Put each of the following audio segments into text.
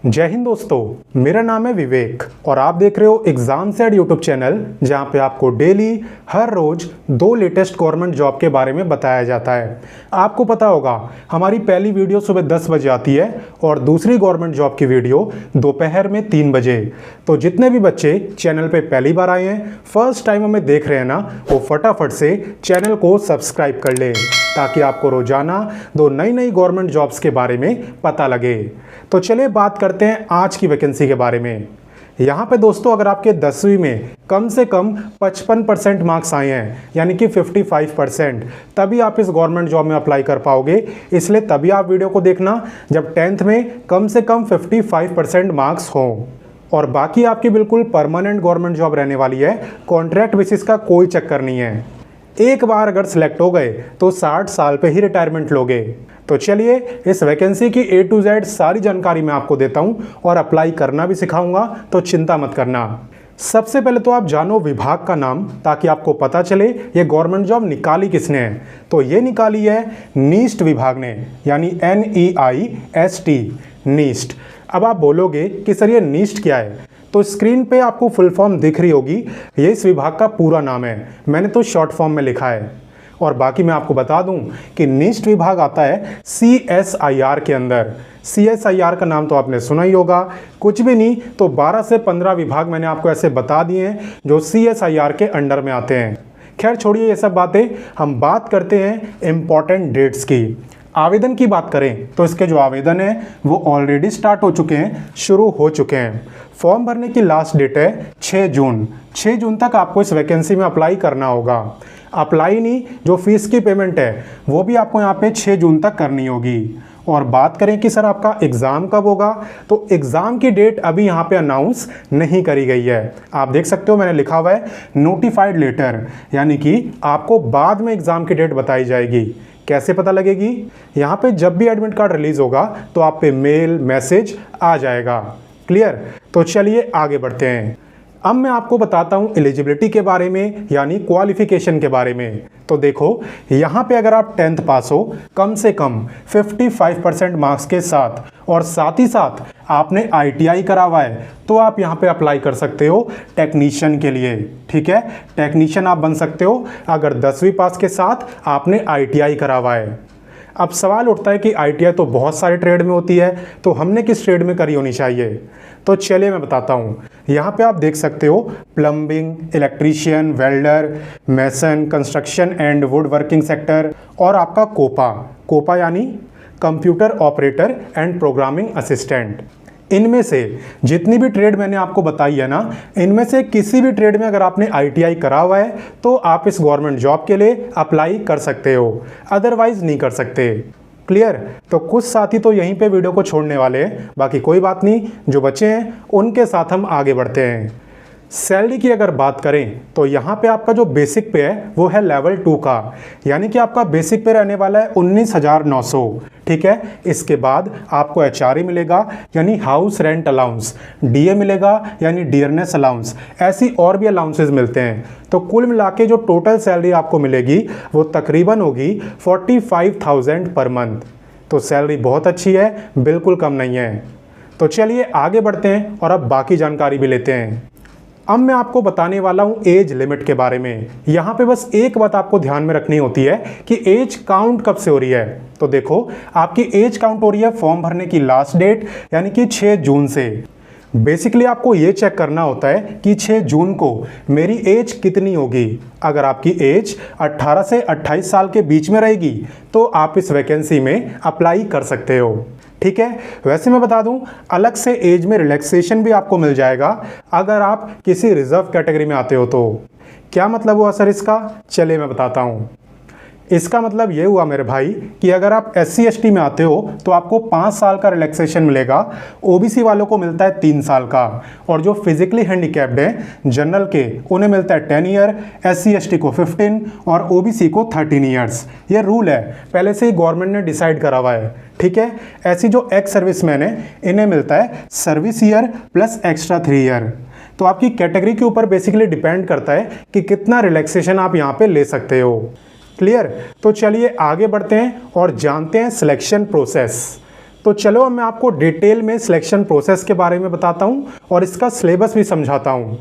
जय हिंद दोस्तों, मेरा नाम है विवेक और आप देख रहे हो एग्जाम सेट यूट्यूब चैनल, जहां पे आपको डेली हर रोज 2 लेटेस्ट गवर्नमेंट जॉब के बारे में बताया जाता है। आपको पता होगा हमारी पहली वीडियो सुबह 10 बजे आती है और दूसरी गवर्नमेंट जॉब की वीडियो दोपहर में 3 बजे। तो जितने भी बच्चे चैनल पे पहली बार आए हैं, फर्स्ट टाइम हमें देख रहे हैं ना, वो फटाफट से चैनल को सब्सक्राइब कर ले ताकि आपको रोजाना 2 नई गवर्नमेंट जॉब्स के बारे में पता लगे। तो चलिए बात करते हैं आज की वैकेंसी के बारे में। यहाँ पे दोस्तों, अगर आपके 10वीं में कम से कम 55% मार्क्स आए हैं, यानी कि 55%, तभी आप इस गवर्नमेंट जॉब में अप्लाई कर पाओगे। इसलिए तभी आप वीडियो को देखना जब 10th में कम से कम 55% मार्क्स हों। और बाकी आपकी बिल्कुल परमानेंट गवर्नमेंट जॉब रहने वाली है, कॉन्ट्रैक्ट बेसिस का कोई चक्कर नहीं है। एक बार अगर सिलेक्ट हो गए तो 60 साल पे ही रिटायरमेंट लोगे। तो चलिए इस वैकेंसी की A to Z सारी जानकारी मैं आपको देता हूं और अप्लाई करना भी सिखाऊंगा, तो चिंता मत करना। सबसे पहले तो आप जानो विभाग का नाम, ताकि आपको पता चले ये गवर्नमेंट जॉब निकाली किसने है। तो ये निकाली है नीस्ट विभाग ने, यानी NEIST, नीस्ट। अब आप बोलोगे कि सर ये नीस्ट क्या है, तो स्क्रीन पे आपको फुल फॉर्म दिख रही होगी। ये इस विभाग का पूरा नाम है, मैंने तो शॉर्ट फॉर्म में लिखा है। और बाकी मैं आपको बता दूं कि नीस्ट विभाग आता है CSIR के अंदर। CSIR का नाम तो आपने सुना ही होगा, कुछ भी नहीं तो 12 से 15 विभाग मैंने आपको ऐसे बता दिए हैं जो CSIR के अंडर में आते हैं। खैर छोड़िए ये सब बातें, हम बात करते हैं इम्पॉर्टेंट डेट्स की। आवेदन की बात करें तो इसके जो आवेदन है वो ऑलरेडी स्टार्ट हो चुके हैं, शुरू हो चुके हैं। फॉर्म भरने की लास्ट डेट है 6 जून। 6 जून तक आपको इस वैकेंसी में अप्लाई करना होगा। अप्लाई नहीं, जो फीस की पेमेंट है वो भी आपको यहाँ पे 6 जून तक करनी होगी। और बात करें कि सर आपका एग्ज़ाम कब होगा, तो एग्ज़ाम की डेट अभी यहाँ पे अनाउंस नहीं करी गई है। आप देख सकते हो मैंने लिखा हुआ है नोटिफाइड लेटर, यानी कि आपको बाद में एग्ज़ाम की डेट बताई जाएगी। कैसे पता लगेगी? यहाँ पे जब भी एडमिट कार्ड रिलीज होगा तो आप पे मेल मैसेज आ जाएगा। क्लियर? तो चलिए आगे बढ़ते हैं। अब मैं आपको बताता हूँ एलिजिबिलिटी के बारे में, यानी क्वालिफिकेशन के बारे में। तो देखो यहाँ पे अगर आप 10th पास हो कम से कम 55% मार्क्स के साथ, और साथ ही साथ आपने ITI करा हुआ है, तो आप यहाँ पे अप्लाई कर सकते हो टेक्नीशियन के लिए। ठीक है, टेक्नीशियन आप बन सकते हो अगर 10वीं पास के साथ आपने ITI करा हुआ है। अब सवाल उठता है कि ITI तो बहुत सारे ट्रेड में होती है, तो हमने किस ट्रेड में करी होनी चाहिए? तो चलिए मैं बताता हूँ। यहाँ पे आप देख सकते हो plumbing, electrician, welder, mason, construction and wood working sector, और आपका कोपा यानी computer operator and programming assistant. इनमें से जितनी भी ट्रेड मैंने आपको बताई है ना, इनमें से किसी भी ट्रेड में अगर आपने ITI करा हुआ है तो आप इस गवर्नमेंट जॉब के लिए अप्लाई कर सकते हो, अदरवाइज नहीं कर सकते। क्लियर? तो कुछ साथी तो यहीं पे वीडियो को छोड़ने वाले हैं, बाकी कोई बात नहीं, जो बच्चे हैं उनके साथ हम आगे बढ़ते हैं। सैलरी की अगर बात करें तो यहाँ पे आपका जो बेसिक पे है वो है लेवल 2 का, यानी कि आपका बेसिक पे रहने वाला है 19,900। ठीक है, इसके बाद आपको HRA मिलेगा, यानी हाउस रेंट अलाउंस, DA मिलेगा, यानी डियरनेस अलाउंस, ऐसी और भी अलाउंसेस मिलते हैं। तो कुल मिला के जो टोटल सैलरी आपको मिलेगी वो तकरीबन होगी 45,000 पर मंथ। तो सैलरी बहुत अच्छी है, बिल्कुल कम नहीं है। तो चलिए आगे बढ़ते हैं और अब बाकी जानकारी भी लेते हैं। अब मैं आपको बताने वाला हूं एज लिमिट के बारे में। यहाँ पे बस एक बात आपको ध्यान में रखनी होती है कि एज काउंट कब से हो रही है। तो देखो आपकी एज काउंट हो रही है फॉर्म भरने की लास्ट डेट, यानी कि 6 जून से। बेसिकली आपको ये चेक करना होता है कि 6 जून को मेरी एज कितनी होगी। अगर आपकी एज 18 से 28 साल के बीच में रहेगी तो आप इस वैकेंसी में अप्लाई कर सकते हो। ठीक है, वैसे मैं बता दूं अलग से एज में रिलैक्सेशन भी आपको मिल जाएगा अगर आप किसी रिजर्व कैटेगरी में आते हो। तो क्या मतलब हुआ सर इसका? चलिए मैं बताता हूं। इसका मतलब ये हुआ मेरे भाई कि अगर आप SC ST में आते हो तो आपको 5 साल का रिलैक्सेशन मिलेगा, OBC वालों को मिलता है 3 साल का, और जो फिजिकली हैंडीकैप्ड हैं जनरल के उन्हें मिलता है 10 ईयर, SC ST को 15 और OBC को 13 ईयर्स। ये रूल है, पहले से ही गवर्नमेंट ने डिसाइड करा हुआ है। ठीक है, ऐसी जो एक्स सर्विसमैन है इन्हें मिलता है service year plus extra 3 year. तो आपकी कैटेगरी के ऊपर बेसिकली डिपेंड करता है कि कितना रिलैक्सेशन आप यहाँ पे ले सकते हो। क्लियर? तो चलिए आगे बढ़ते हैं और जानते हैं सिलेक्शन प्रोसेस। तो चलो अब मैं आपको डिटेल में सिलेक्शन प्रोसेस के बारे में बताता हूँ और इसका सिलेबस भी समझाता हूँ।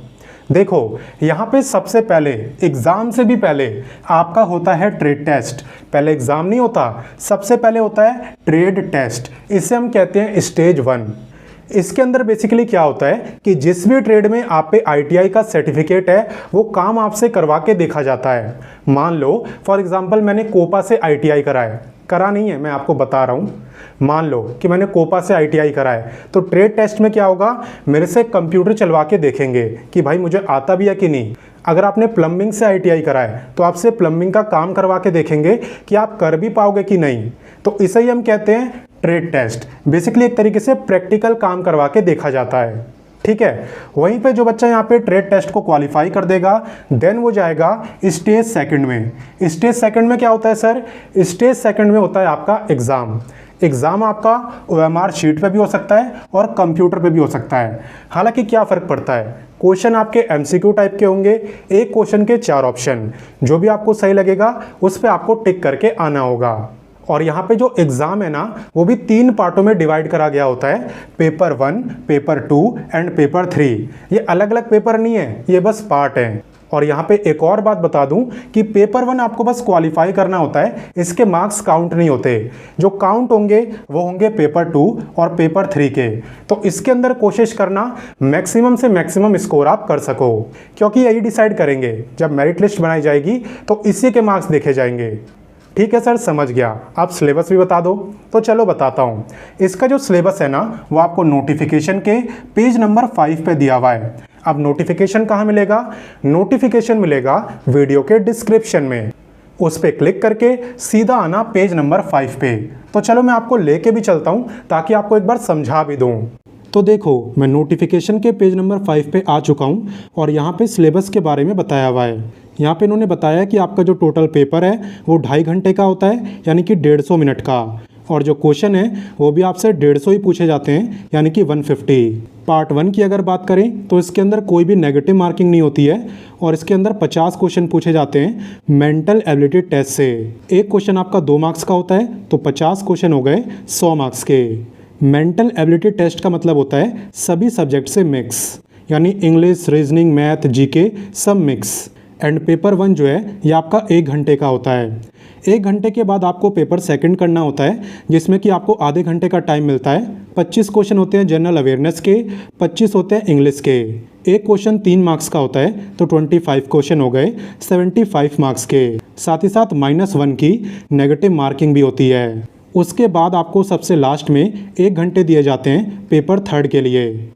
देखो, यहाँ पे सबसे पहले एग्ज़ाम से भी पहले आपका होता है ट्रेड टेस्ट। पहले एग्ज़ाम नहीं होता, सबसे पहले होता है ट्रेड टेस्ट। इसे हम कहते हैं स्टेज 1। इसके अंदर बेसिकली क्या होता है कि जिस भी ट्रेड में आप पे ITI का सर्टिफिकेट है वो काम आपसे करवा के देखा जाता है। मान लो फॉर एग्जांपल मैंने कोपा से ITI करा नहीं है, मैं आपको बता रहा हूँ। मान लो कि मैंने कोपा से ITI करा है, तो ट्रेड टेस्ट में क्या होगा, मेरे से कंप्यूटर चलवा के देखेंगे कि भाई मुझे आता भी है कि नहीं। अगर आपने प्लम्बिंग से ITI करा है तो आपसे प्लम्बिंग का काम करवा के देखेंगे कि आप कर भी पाओगे कि नहीं। तो इसे ही हम कहते हैं ट्रेड टेस्ट। बेसिकली एक तरीके से प्रैक्टिकल काम करवा के देखा जाता है, ठीक है। वहीं पे जो बच्चा यहाँ पे ट्रेड टेस्ट को क्वालिफाई कर देगा, देन वो जाएगा स्टेज सेकंड में। स्टेज सेकंड में क्या होता है सर? स्टेज सेकंड में होता है आपका एग्ज़ाम आपका OMR शीट पे भी हो सकता है और कंप्यूटर पे भी हो सकता है। हालांकि क्या फ़र्क पड़ता है, क्वेश्चन आपके MCQ टाइप के होंगे, एक क्वेश्चन के 4 ऑप्शन, जो भी आपको सही लगेगा उस पर आपको टिक करके आना होगा। और यहाँ पे जो एग्ज़ाम है ना वो भी 3 पार्टों में डिवाइड करा गया होता है, पेपर 1, पेपर 2 एंड पेपर 3। ये अलग अलग पेपर नहीं है, ये बस पार्ट है। और यहाँ पे एक और बात बता दूं कि पेपर 1 आपको बस क्वालिफाई करना होता है, इसके मार्क्स काउंट नहीं होते। जो काउंट होंगे वो होंगे पेपर 2 और पेपर 3 के। तो इसके अंदर कोशिश करना मैक्सिमम से मैक्सिमम स्कोर आप कर सको, क्योंकि यही डिसाइड करेंगे जब मेरिट लिस्ट बनाई जाएगी तो इसी के मार्क्स देखे जाएंगे। ठीक है सर, समझ गया। आप सिलेबस भी बता दो, तो चलो बताता हूँ। इसका जो सिलेबस है ना वो आपको नोटिफिकेशन के पेज नंबर 5 पे दिया हुआ है। अब नोटिफिकेशन कहाँ मिलेगा? नोटिफिकेशन मिलेगा वीडियो के डिस्क्रिप्शन में। उस पर क्लिक करके सीधा आना पेज नंबर 5 पे। तो चलो मैं आपको लेके भी चलता हूँ ताकि आपको एक बार समझा भी दूँ। तो देखो, मैं नोटिफिकेशन के पेज नंबर 5 पे आ चुका हूँ और यहाँ पे सिलेबस के बारे में बताया हुआ है। यहाँ पे इन्होंने बताया कि आपका जो टोटल पेपर है वो 2.5 घंटे का होता है, यानी कि 150 मिनट का। और जो क्वेश्चन है वो भी आपसे 150 ही पूछे जाते हैं, यानी कि 150। पार्ट 1 की अगर बात करें तो इसके अंदर कोई भी नेगेटिव मार्किंग नहीं होती है और इसके अंदर 50 क्वेश्चन पूछे जाते हैं मेंटल एबिलिटी टेस्ट से। एक क्वेश्चन आपका 2 मार्क्स का होता है, तो 50 क्वेश्चन हो गए 100 मार्क्स के। मेंटल एबिलिटी टेस्ट का मतलब होता है सभी सब्जेक्ट से मिक्स, यानी इंग्लिश, रीजनिंग, मैथ, GK सब मिक्स। एंड पेपर 1 जो है ये आपका 1 घंटे का होता है। 1 घंटे के बाद आपको पेपर सेकंड करना होता है, जिसमें कि आपको आधे घंटे का टाइम मिलता है। 25 क्वेश्चन होते हैं जनरल अवेयरनेस के, 25 होते हैं इंग्लिश के। एक क्वेश्चन 3 मार्क्स का होता है, तो 25 क्वेश्चन हो गए 75 मार्क्स के। साथ ही साथ -1 की नेगेटिव मार्किंग भी होती है। उसके बाद आपको सबसे लास्ट में 1 घंटे दिए जाते हैं पेपर 3 के लिए।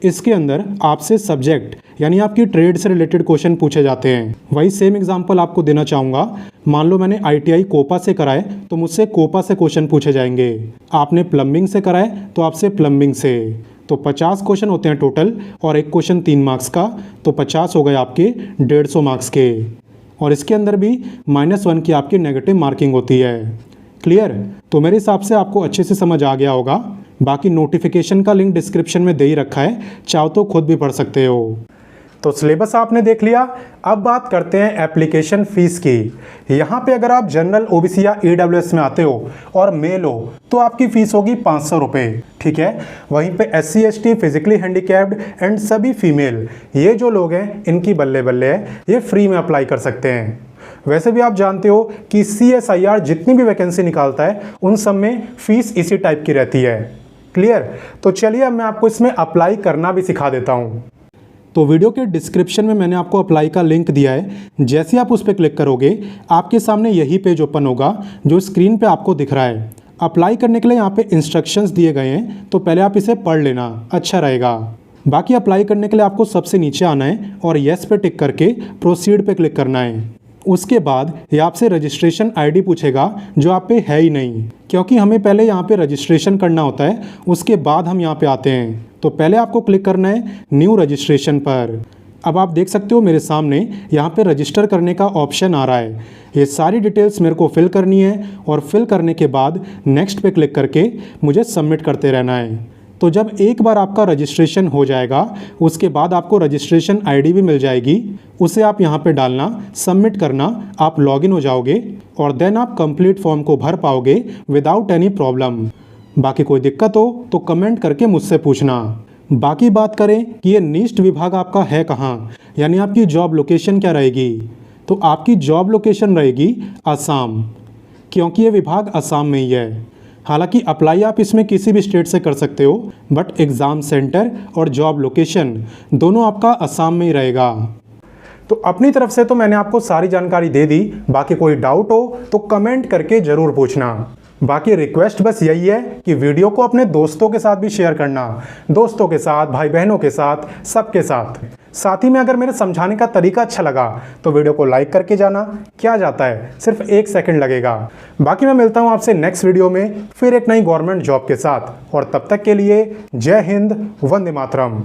इसके अंदर आपसे सब्जेक्ट यानी आपकी ट्रेड से रिलेटेड क्वेश्चन पूछे जाते हैं। वही सेम एग्जांपल आपको देना चाहूँगा। मान लो मैंने ITI कोपा से कराए तो मुझसे कोपा से क्वेश्चन पूछे जाएंगे। आपने प्लम्बिंग से कराए तो आपसे प्लम्बिंग से। तो 50 क्वेश्चन होते हैं टोटल और एक क्वेश्चन 3 मार्क्स का, तो 50 हो गए आपके 150 मार्क्स के। और इसके अंदर भी -1 की आपकी नेगेटिव मार्किंग होती है। क्लियर? तो मेरे हिसाब से आपको अच्छे से समझ आ गया होगा। बाकी नोटिफिकेशन का लिंक डिस्क्रिप्शन में दे ही रखा है, चाहो तो खुद भी पढ़ सकते हो। तो सिलेबस आपने देख लिया। अब बात करते हैं एप्लीकेशन फ़ीस की। यहाँ पे अगर आप जनरल, OBC या EWS में आते हो और मेल हो तो आपकी फ़ीस होगी 500 रुपये, ठीक है। वहीं पे SC ST, physically handicapped and सभी फीमेल, ये जो लोग हैं इनकी बल्ले बल्ले है, ये फ्री में अप्लाई कर सकते हैं। वैसे भी आप जानते हो कि CSIR जितनी भी वैकेंसी निकालता है उन सब में फ़ीस इसी टाइप की रहती है। क्लियर? तो चलिए अब मैं आपको इसमें अप्लाई करना भी सिखा देता हूँ। तो वीडियो के डिस्क्रिप्शन में मैंने आपको अप्लाई का लिंक दिया है। जैसे ही आप उस पर क्लिक करोगे आपके सामने यही पेज ओपन होगा जो स्क्रीन पे आपको दिख रहा है। अप्लाई करने के लिए यहाँ पे इंस्ट्रक्शंस दिए गए हैं, तो पहले आप इसे पढ़ लेना, अच्छा रहेगा। बाकी अप्लाई करने के लिए आपको सबसे नीचे आना है और येस पे टिक करके प्रोसीड पे क्लिक करना है। उसके बाद ये आपसे रजिस्ट्रेशन ID पूछेगा जो आप पे है ही नहीं, क्योंकि हमें पहले यहाँ पे रजिस्ट्रेशन करना होता है, उसके बाद हम यहाँ पे आते हैं। तो पहले आपको क्लिक करना है न्यू रजिस्ट्रेशन पर। अब आप देख सकते हो मेरे सामने यहाँ पे रजिस्टर करने का ऑप्शन आ रहा है। ये सारी डिटेल्स मेरे को फिल करनी है और फिल करने के बाद नेक्स्ट पे क्लिक करके मुझे सबमिट करते रहना है। तो जब एक बार आपका रजिस्ट्रेशन हो जाएगा उसके बाद आपको रजिस्ट्रेशन ID भी मिल जाएगी, उसे आप यहाँ पे डालना, सबमिट करना, आप लॉगिन हो जाओगे और देन आप कंप्लीट फॉर्म को भर पाओगे विदाउट एनी प्रॉब्लम। बाकी कोई दिक्कत हो तो कमेंट करके मुझसे पूछना। बाकी बात करें कि ये निष्ठ विभाग आपका है कहाँ, यानी आपकी जॉब लोकेशन क्या रहेगी, तो आपकी जॉब लोकेशन रहेगी असम, क्योंकि ये विभाग असम में ही है। हालांकि अप्लाई आप इसमें किसी भी स्टेट से कर सकते हो, बट एग्ज़ाम सेंटर और जॉब लोकेशन दोनों आपका असम में ही रहेगा। तो अपनी तरफ से तो मैंने आपको सारी जानकारी दे दी। बाकी कोई डाउट हो तो कमेंट करके ज़रूर पूछना। बाकी रिक्वेस्ट बस यही है कि वीडियो को अपने दोस्तों के साथ भी शेयर करना, दोस्तों के साथ, भाई बहनों के साथ, सबके साथ। साथ ही में अगर मेरे समझाने का तरीका अच्छा लगा तो वीडियो को लाइक करके जाना। क्या जाता है, सिर्फ 1 सेकंड लगेगा। बाकी मैं मिलता हूँ आपसे नेक्स्ट वीडियो में फिर एक नई गवर्नमेंट जॉब के साथ, और तब तक के लिए जय हिंद, वंदे मातरम।